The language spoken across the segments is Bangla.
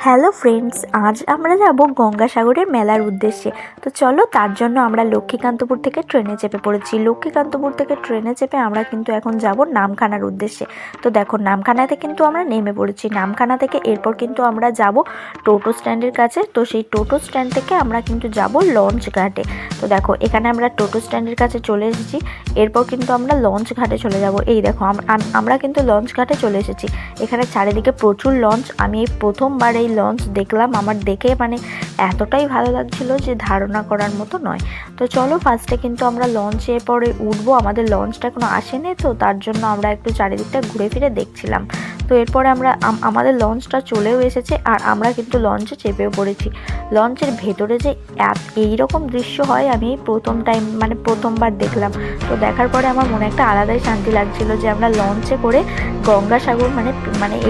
হ্যালো ফ্রেন্ডস, আজ আমরা যাব গঙ্গাসাগরের মেলার উদ্দেশ্যে। তো চলো, তার জন্য আমরা লক্ষ্মীকান্তপুর থেকে ট্রেনে চেপে পড়েছি। লক্ষ্মীকান্তপুর থেকে ট্রেনে চেপে আমরা কিন্তু এখন যাব নামখানার উদ্দেশ্যে। তো দেখো, নামখানাতে কিন্তু আমরা নেমে পড়েছি। নামখানা থেকে এরপর কিন্তু আমরা যাব টোটো স্ট্যান্ডের কাছে। তো সেই টোটো স্ট্যান্ড থেকে আমরা কিন্তু যাব লঞ্চ ঘাটে। তো দেখো, এখানে আমরা টোটো স্ট্যান্ডের কাছে চলে এসেছি। এরপর কিন্তু আমরা লঞ্চ ঘাটে চলে যাব। এই দেখো, আমরা কিন্তু লঞ্চ ঘাটে চলে এসেছি। এখানে চারিদিকে প্রচুর লঞ্চ। আমি এই প্রথমবার এই লঞ্চ দেখলাম। আমার দেখে এতটাই ভালো লাগছিল যে ধারণা করার মতো নয়। তো চলো, ফার্স্টে কিন্তু আমরা লঞ্চে পরে উঠবো। আমাদের লঞ্চটা এখনো আসেনি, তো তার জন্য আমরা একটু চারিদিকটা ঘুরে ফিরে দেখছিলাম। তো এরপরে আমাদের লঞ্চটা চলেও এসেছে, আর আমরা কিন্তু লঞ্চে চেপেও পড়েছি। লঞ্চের ভেতরে যে এইরকম দৃশ্য হয় আমি প্রথমবার দেখলাম। তো দেখার পরে আমার মনে একটা আলাদাই শান্তি লাগছিল যে আমরা লঞ্চে করে গঙ্গাসাগর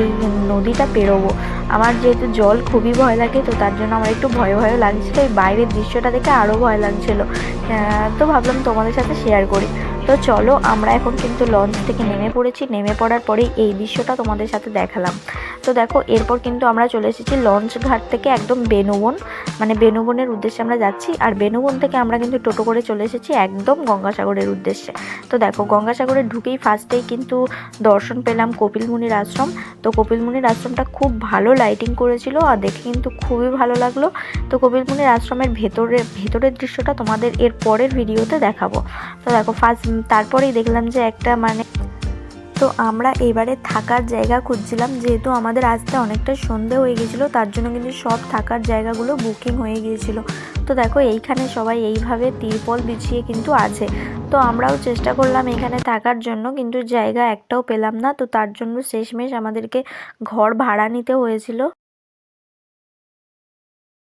এই নদীটা পেরোবো। আমার যেহেতু জল খুবই ভয় লাগে, তো তার জন্য আমার একটু ভয় লাগছিল। এই বাইরের দৃশ্যটা দেখে আরও ভয় লাগছিল। তো ভাবলাম তোমাদের সাথে শেয়ার করি। তো চলো, আমরা এখন কিন্তু লঞ্চ থেকে নেমে পড়েছি। নেমে পড়ার পরেই এই দৃশ্যটা তোমাদের সাথে দেখালাম। তো দেখো, এরপর কিন্তু আমরা চলে এসেছি লঞ্চ ঘাট থেকে একদম বেনুবনের উদ্দেশ্যে আমরা যাচ্ছি। আর বেনুবন থেকে আমরা কিন্তু টোটো করে চলে এসেছি একদম গঙ্গাসাগরের উদ্দেশ্যে। তো দেখো, গঙ্গাসাগরে ঢুকেই ফার্স্টেই কিন্তু দর্শন পেলাম কপিল মুনির আশ্রম। তো কপিল মুনির আশ্রমটা খুব ভালো লাইটিং করেছিল, আর দেখে কিন্তু খুবই ভালো লাগলো। তো কপিল মুনির আশ্রমের ভেতরের দৃশ্যটা তোমাদের এর পরের ভিডিওতে দেখাবো। তো দেখো, তারপরেই দেখলাম যে তো আমরা এবারে থাকার জায়গা খুঁজছিলাম। যেহেতু আমাদের আসতে অনেকটা সন্ধে হয়ে গিয়েছিলো, তার জন্য কিন্তু সব থাকার জায়গাগুলো বুকিং হয়ে গিয়েছিল। তো দেখো, এইখানে সবাই এইভাবে তিরপল বিছিয়ে কিন্তু আছে। তো আমরাও চেষ্টা করলাম এখানে থাকার জন্য, কিন্তু জায়গা একটাও পেলাম না। তো তার জন্য শেষমেশ আমাদেরকে ঘর ভাড়া নিতে হয়েছিল।